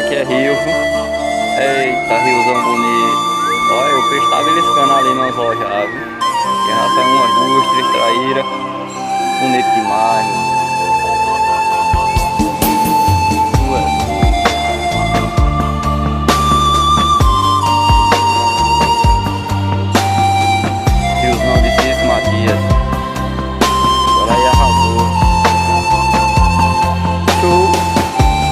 aqui é rio, viu? Eita, riozão bonito. Olha, o peixe tá beliscando ali no anzol já, viu? E já saiu umas duas, três traíras. Bonito demais, meu. Ué, riozão de Cis Matias.